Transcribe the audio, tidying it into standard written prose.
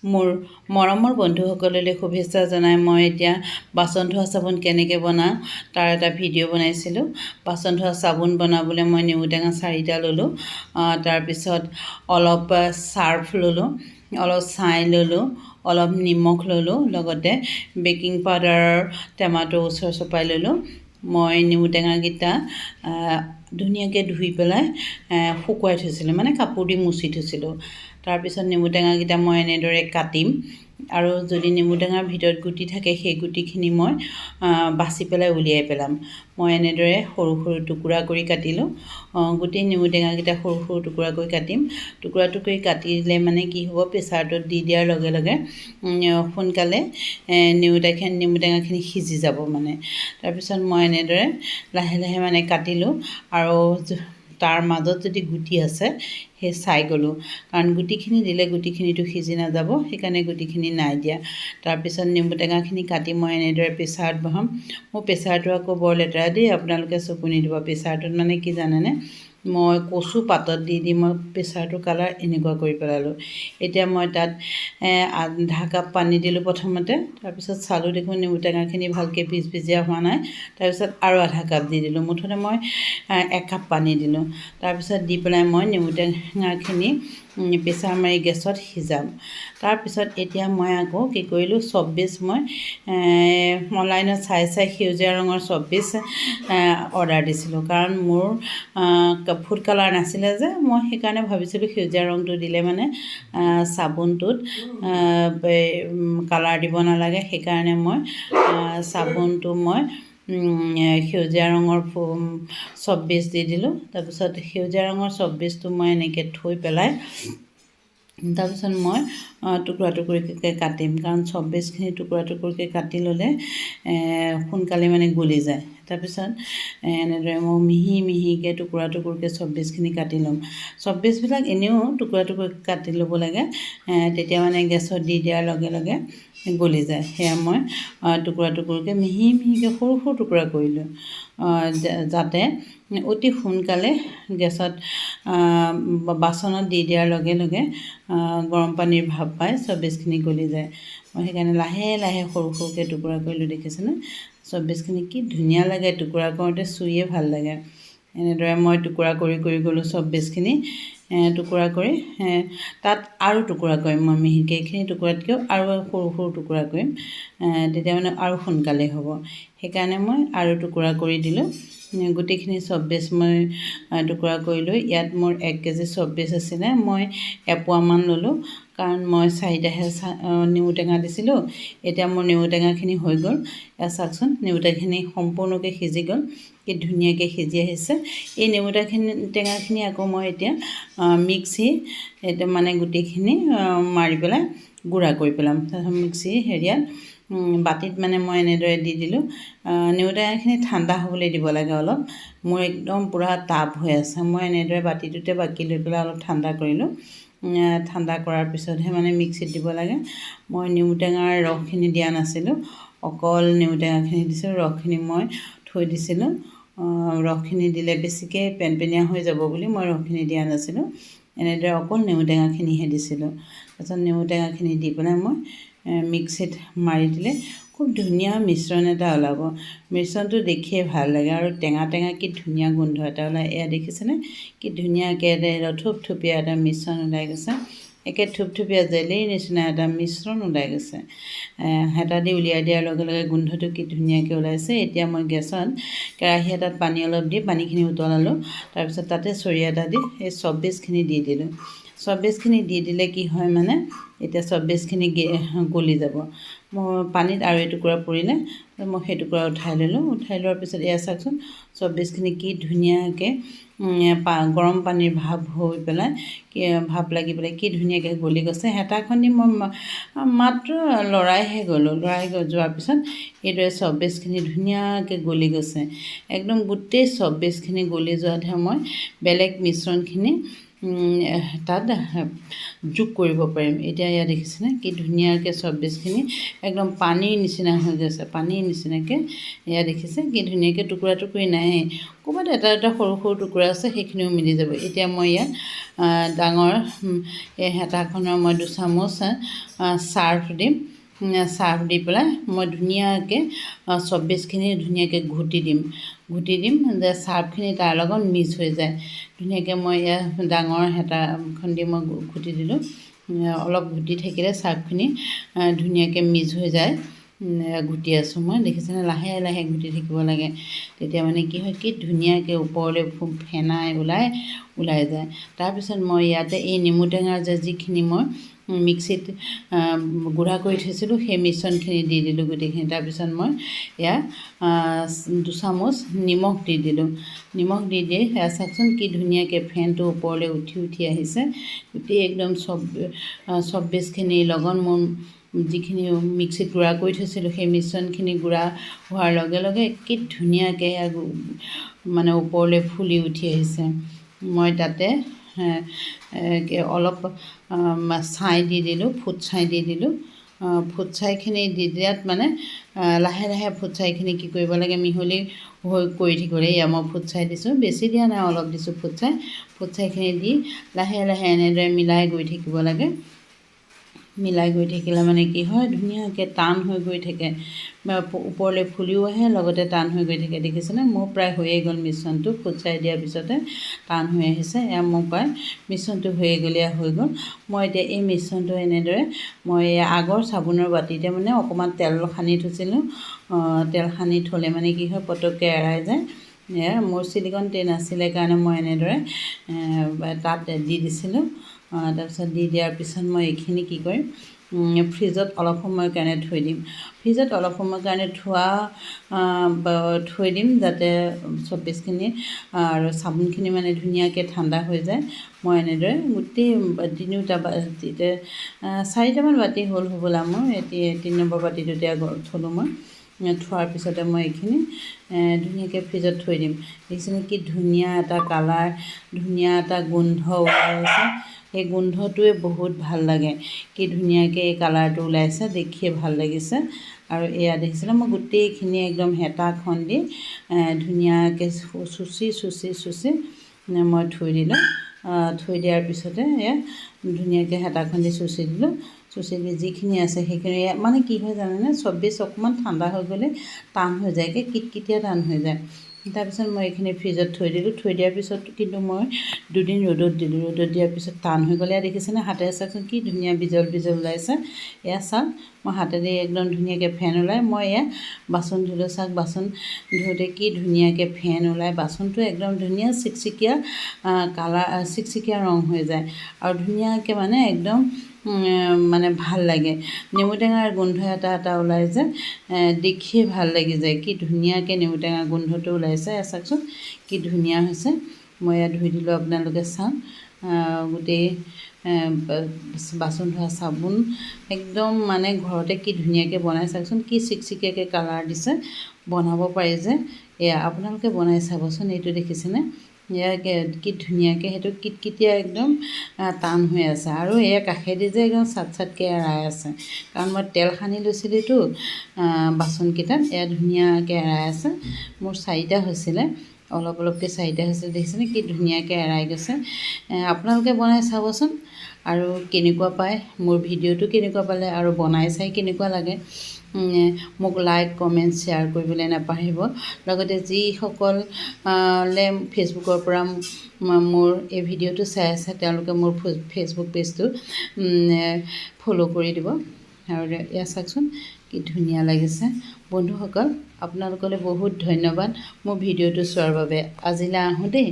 মোৰ মৰমৰ বন্ধুসকললৈ শুভেচ্ছা জনাই মই এতিয়া বাচন ধোৱা চাবোন কেনেকৈ বনাওঁ তাৰ এটা ভিডিঅ' বনাইছিলোঁ। বাচন ধোৱা চাবোন বনাবলৈ মই নেমু টেঙা 4টা ল'লোঁ। তাৰপিছত অলপ চাৰ্ফ ল'লোঁ, অলপ ছাই ল'লোঁ, অলপ নিমখ ল'লোঁ, লগতে বেকিং পাউডাৰৰ টেমাটো ওচৰ চপাই ল'লোঁ। মই নেমু টেঙাকেইটা ধুনীয়াকৈ ধুই পেলাই শুকুৱাই থৈছিলোঁ, মানে কাপোৰ দি মুচি থৈছিলোঁ। তাৰপিছত নেমু টেঙাকেইটা মই এনেদৰে কাটিম, আৰু যদি নেমু টেঙাৰ ভিতৰত গুটি থাকে সেই গুটিখিনি মই বাছি পেলাই উলিয়াই পেলাম। মই এনেদৰে সৰু সৰু টুকুৰা কৰি কাটিলোঁ। গোটেই নেমু টেঙাকেইটা সৰু সৰু টুকুৰা কৰি কাটিম। টুকুৰা টুকুৰি কাটিলে মানে কি হ'ব, প্ৰেছাৰটোত দি দিয়াৰ লগে লগে সোনকালে নেমু টেঙাখিনি সিজি যাব মানে। তাৰপিছত মই এনেদৰে লাহে লাহে মানে কাটিলোঁ, আৰু তাৰ মাজত যদি গুটি আছে সেই চাই গ'লোঁ, কাৰণ গুটিখিনি দিলে গুটিখিনিতো সিজি নাযাব, সেইকাৰণে গুটিখিনি নাই দিয়া। তাৰপিছত নেমু টেঙাখিনি কাটি মই এনেদৰে প্ৰেছাৰত বহাম। মোৰ প্ৰেছাৰটো আকৌ বৰ লেতেৰা দেই, আপোনালোকে চকু নিদিব। প্ৰেছাৰটোত মানে কি জানেনে, মই কচু পাতত দি মই প্ৰেছাৰটোৰ কালাৰ এনেকুৱা কৰি পেলালোঁ। এতিয়া মই তাত আধা কাপ পানী দিলোঁ প্ৰথমতে, তাৰপিছত চালোঁ দেখোন নেমু টেঙাখিনি ভালকৈ ভিজভিজীয়া হোৱা নাই। তাৰপিছত আৰু আধা কাপ দি দিলোঁ, মুঠতে মই 1 কাপ পানী দিলোঁ। তাৰপিছত দি পেলাই মই নেমু টেঙাখিনি প্ৰেছাৰ মাৰি গেছত সিজাম। তাৰপিছত এতিয়া মই আকৌ কি কৰিলোঁ, চব্বিছ মই অনলাইনত চাই সেউজীয়া ৰঙৰ চব্বিছ অৰ্ডাৰ দিছিলোঁ, কাৰণ মোৰ ফুড কালাৰ নাছিলে যে, মই সেইকাৰণে ভাবিছিলোঁ সেউজীয়া ৰংটো দিলে মানে চাবোনটোত কালাৰ দিব নালাগে। সেইকাৰণে মই চাবোনটো মই সেউজীয়া ৰঙৰ চব্বিছ দি দিলোঁ। তাৰপিছত সেউজীয়া ৰঙৰ চব্বিছটো মই এনেকৈ থৈ পেলাই তাৰপিছত মই টুকুৰা টুকুৰিকৈ কাটিম, কাৰণ চব্বিছখিনি টুকুৰা টুকুৰকৈ কাটি ল'লে সোনকালে মানে গলি যায়। তাৰপিছত এনেদৰে মই মিহি মিহিকৈ টুকুৰা টুকুৰকৈ চব্বিছখিনি কাটি ল'ম। চব্বিছবিলাক এনেও টুকুৰা টুকুৰকৈ কাটি ল'ব লাগে, তেতিয়া মানে গেছত দি দিয়াৰ লগে লগে গলি যায়। সেয়া মই টুকুৰা টুকুৰকৈ মিহি মিহিকৈ সৰু সৰু টুকুৰা কৰিলোঁ, যাতে অতি সোনকালে গেছত বাচনত দি দিয়াৰ লগে লগে গৰম পানীৰ ভাপ পাই চব্বিছখিনি গলি যায়। মই সেইকাৰণে লাহে লাহে সৰু সৰুকৈ টুকুৰা কৰিলোঁ, দেখিছেনে? চব্বিছখিনি কি ধুনীয়া লাগে, টুকুৰা কৰোঁতে চুইয়ে ভাল লাগে। এনেদৰে মই টুকুৰা কৰি কৰি গ'লোঁ চব্বিছখিনি। টুকুৰা কৰি তাত আৰু টুকুৰা কৰিম মই মিহিকৈ, এইখিনি টুকুৰাতকৈও আৰু সৰু সৰু টুকুৰা কৰিম, তেতিয়া মানে আৰু সোনকালে হ'ব। সেইকাৰণে মই আৰু টুকুৰা কৰি দিলোঁ। গোটেইখিনি চব্বিছ মই টুকুৰা কৰি লৈ, ইয়াত মোৰ 1 কেজি চব্বিছ আছিলে, মই 1 পোৱামান ল'লোঁ, কাৰণ মই 4টাহে নেমু টেঙা দিছিলোঁ। এতিয়া মোৰ নেমু টেঙাখিনি হৈ গ'ল। এয়া চাওকচোন, নেমু টেঙাখিনি সম্পূৰ্ণকৈ সিজি গ'ল, কি ধুনীয়াকৈ সিজি আহিছে। এই নেমু টেঙাখিনি আকৌ মই এতিয়া মিক্সি মানে গোটেইখিনি মাৰি পেলাই গুড়া কৰি পেলাম। তাৰপিছত মিক্সি হেৰিয়াত বাতিত মানে মই এনেদৰে দি দিলোঁ। নেমু টেঙাখিনি ঠাণ্ডা হ'বলৈ দিব লাগে অলপ। মোৰ একদম পূৰা টাপ হৈ আছে, মই এনেদৰে বাতিটোতে বাকি লৈ পেলাই অলপ ঠাণ্ডা কৰিলোঁ। ঠাণ্ডা কৰাৰ পিছতহে মানে মিক্সিত দিব লাগে। মই নেমু টেঙাৰ ৰসখিনি দিয়া নাছিলোঁ, অকল নেমু টেঙাখিনি দিছিলোঁ। ৰসখিনি মই থৈ দিছিলোঁ, ৰসখিনি দিলে বেছিকৈ পেনপেনীয়া হৈ যাব বুলি মই ৰসখিনি দিয়া নাছিলোঁ। এনেদৰে অকল নেমু টেঙাখিনিহে দিছিলোঁ। তাৰপিছত নেমু টেঙাখিনি দি পেলাই মই মিক্সিত মাৰি দিলে খুব ধুনীয়া মিশ্ৰণ এটা ওলাব। মিশ্ৰণটো দেখিয়ে ভাল লাগে, আৰু টেঙা টেঙা কি ধুনীয়া গোন্ধ এটা ওলায়। এয়া দেখিছেনে, কি ধুনীয়াকৈ থুপথুপীয়া এটা মিশ্ৰণ ওলাই গৈছে। একে থুপথুপীয়া জেলিৰ নিচিনা এটা মিশ্ৰণ ওলাই গৈছে। হেতা দি উলিয়াই দিয়াৰ লগে লগে গোন্ধটো কি ধুনীয়াকৈ ওলাইছে। এতিয়া মই গেছত কেৰাহী এটাত পানী অলপ দি পানীখিনি উতলালোঁ। তাৰপিছত তাতে চৰিয়া এটা দি এই চব্বিছখিনি দি দিলোঁ। চব্বিছখিনি দি দিলে কি হয় মানে, এতিয়া চব্বিছখিনি গলি যাব। মোৰ পানীত আৰু এটুকুৰা পৰিলে, মই সেই টুকুৰা উঠাই ল'লোঁ। উঠাই লোৱাৰ পিছত এয়া চাওকচোন, চব্বিছখিনি কি ধুনীয়াকৈ গৰম পানীৰ ভাপ হৈ পেলাই, ভাপ লাগি পেলাই কি ধুনীয়াকৈ গলি গৈছে। হেতাখন দি মই মাত্ৰ লৰাইহে গ'লোঁ। লৰাই যোৱাৰ পিছত এইদৰে চব্বিছখিনি ধুনীয়াকৈ গলি গৈছে। একদম গোটেই চব্বিছখিনি গলি যোৱাতহে মই বেলেগ মিশ্ৰণখিনি তাত যোগ কৰিব পাৰিম। এতিয়া ইয়াত দেখিছেনে কি ধুনীয়াকৈ চব্বিছখিনি একদম পানীৰ নিচিনা হৈ গৈছে, পানীৰ নিচিনাকৈ এয়া দেখিছে কি ধুনীয়াকৈ টুকুৰা টুকুৰি নাই, ক'ৰবাত এটা এটা সৰু সৰু টুকুৰা আছে, সেইখিনিও মিলি যাব। এতিয়া মই ইয়াত ডাঙৰ এই হেতাখনৰ মই 2 চামুচ চাৰ্ফ দিম। চাৰ্ফ দি পেলাই মই ধুনীয়াকৈ চব্বিছখিনি ধুনীয়াকৈ ঘুটি দিম যে চাৰ্ফখিনি তাৰ লগত মিক্স হৈ যায়। ধুনীয়াকৈ মই ইয়াত ডাঙৰ হেতাখন দি মই ঘুটি দিলোঁ। অলপ ঘুটি থাকিলে চাৰ্ফখিনি ধুনীয়াকৈ মিক্স হৈ যায়। ঘুটি আছোঁ মই, দেখিছেনে লাহে লাহে ঘুটি থাকিব লাগে, তেতিয়া মানে কি হয় কি ধুনীয়াকৈ ওপৰলৈ ফেনাই ওলাই যায়। তাৰপিছত মই ইয়াতে এই নেমু টেঙাৰ যিখিনি মই মিক্সিত গুড়া কৰি থৈছিলোঁ সেই মিশ্ৰণখিনি দি দিলোঁ গোটেইখিনি। তাৰপিছত মই ইয়াত 2 চামুচ নিমখ দি দিলোঁ। নিমখ দি সেয়া চাওকচোন কি ধুনীয়াকৈ ফেনটো ওপৰলৈ উঠি আহিছে। গোটেই একদম চব্বিছখিনিৰ লগত মোৰ যিখিনি মিক্সিত গুড়া কৰি থৈছিলোঁ সেই মিশ্ৰণখিনি গুড়া হোৱাৰ লগে লগে কি ধুনীয়াকৈ মানে ওপৰলৈ ফুলি উঠি আহিছে। মই তাতে অলপ ছাই দি দিলোঁ, ফুট ছাই দি দিলোঁ। ফুট ছাইখিনি দি দিয়াত মানে লাহে লাহে ফুট ছাইখিনি কি কৰিব লাগে মিহলি কৰি থাকিব লাগে। এয়া মই ফুট ছাই দিছোঁ, বেছি দিয়া নাই, অলপ দিছোঁ ফুট ছাইখিনি দি লাহে লাহে এনেদৰে মিলাই গৈ থাকিব লাগে। মিলাই গৈ থাকিলে মানে কি হয় ধুনীয়াকৈ টান হৈ গৈ থাকে, ওপৰলৈ ফুলিও আহে, লগতে টান হৈ গৈ থাকে। দেখিছেনে মোৰ প্ৰায় হৈয়ে গ'ল মিশ্ৰণটো, ফুট ছাই দিয়াৰ পিছতে টান হৈ আহিছে। এয়া মোৰ প্ৰায় মিশ্ৰণটো হৈ গ'ল। মই এতিয়া এই মিশ্ৰণটো এনেদৰে মই আগৰ চাবোনৰ বাতিতে মানে অকণমান তেল সানি থৈছিলোঁ। তেল সানি থ'লে মানে কি হয় পটককৈ এৰাই যায়। মোৰ ছিলিকন ট্ৰে নাছিলে কাৰণে মই এনেদৰে তাত দি দিছিলোঁ। তাৰপিছত দি দিয়াৰ পিছত মই এইখিনি কি কৰিম ফ্ৰিজত অলপ সময়ৰ কাৰণে থৈ দিম। ফ্ৰিজত অলপ সময়ৰ কাৰণে থৈ দিম যাতে চব্বিছখিনি আৰু চাবোনখিনি মানে ধুনীয়াকৈ ঠাণ্ডা হৈ যায়। মই এনেদৰে গোটেই 3টা বাতিতে 4টামান বাতি হ'ল হ'বলা, মোৰ এতিয়া 3 নম্বৰ বাতিটোতে থ'লোঁ মই। থোৱাৰ পিছতে মই এইখিনি ধুনীয়াকৈ ফ্ৰিজত থৈ দিম। দেখিছেনে কি ধুনীয়া এটা কালাৰ, ধুনীয়া এটা গোন্ধ ওলাই আছে। সেই গোন্ধটোৱে বহুত ভাল লাগে, কি ধুনীয়াকৈ এই কালাৰটো ওলাইছে, দেখিয়ে ভাল লাগিছে। আৰু এয়া দেখিছিলে মই গোটেইখিনি একদম হেতাখন দি ধুনীয়াকৈ চুচি মই থৈ দিলোঁ। থৈ দিয়াৰ পিছতে এয়া ধুনীয়াকৈ হেতাখন দি চুচি দিলোঁ। চুচি দি যিখিনি আছে সেইখিনি মানে কি হয় জানেনে, চব্বিছ অকণমান ঠাণ্ডা হৈ গ'লে টান হৈ যায়গৈ, কিটকিটীয়া টান হৈ যায়। তাৰপিছত মই এইখিনি ফ্ৰিজত থৈ দিলোঁ। থৈ দিয়াৰ পিছত কিন্তু মই 2 দিন ৰ'দত দিলোঁ। ৰ'দত দিয়াৰ পিছত টান হৈ গ'লে দেখিছেনে হাতেৰে চাওকচোন কি ধুনীয়া বিজল ওলাইছে। এয়া চাওক মই হাতেৰে একদম ধুনীয়াকৈ ফেন ওলাই মই এয়া বাচন ধুলোঁ। চাওক বাচন ধুওঁতে কি ধুনীয়াকৈ ফেন ওলাই, বাচনটো একদম ধুনীয়া চিকচিকীয়া কালাৰ, চিকচিকীয়া ৰং হৈ যায় আৰু ধুনীয়াকৈ মানে একদম মানে ভাল লাগে। নেমু টেঙাৰ গোন্ধ এটা ওলাই যে দেখিয়ে ভাল লাগি যায়, কি ধুনীয়াকৈ নেমু টেঙাৰ গোন্ধটো ওলাইছে। চাওকচোন কি ধুনীয়া হৈছে। মই ইয়াত ধুই দিলোঁ, আপোনালোকে চাওক গোটেই বাচন ধোৱা চাবোন একদম মানে ঘৰতে কি ধুনীয়াকৈ বনাই চাওকচোন, কি চিকচিকীয়াকৈ কালাৰ দিছে। বনাব পাৰি যে, এয়া আপোনালোকে বনাই চাবচোন। এইটো দেখিছেনে ইয়াকে কি ধুনীয়াকৈ সেইটো কিটকিটীয়া একদম টান হৈ আছে। আৰু এয়া কাষেদি যে একদম চাটকৈ এৰাই আছে, কাৰণ মই তেল সানি লৈছিলোঁতো বাচনকেইটাত। এয়া ধুনীয়াকৈ এৰাই আছে। মোৰ 4টা হৈছিলে, অলপকৈ 4টা হৈছিলে। দেখিছেনে কি ধুনীয়াকৈ এৰাই গৈছে। আপোনালোকে বনাই চাবচোন আৰু কেনেকুৱা পায়, মোৰ ভিডিঅ'টো কেনেকুৱা পালে আৰু বনাই চাই কেনেকুৱা লাগে মোক লাইক কমেণ্ট শ্বেয়াৰ কৰিবলৈ নাপাহৰিব। লগতে যিসকলে ফেচবুকৰ পৰা মোৰ এই ভিডিঅ'টো চাই আছে তেওঁলোকে মোৰ ফেচবুক পেজটো ফ'ল' কৰি দিব। আৰু এয়া চাওকচোন কি ধুনীয়া লাগিছে। বন্ধুসকল আপোনালোকলৈ বহুত ধন্যবাদ মোৰ ভিডিঅ'টো চোৱাৰ বাবে। আজিলৈ আহোঁ দেই।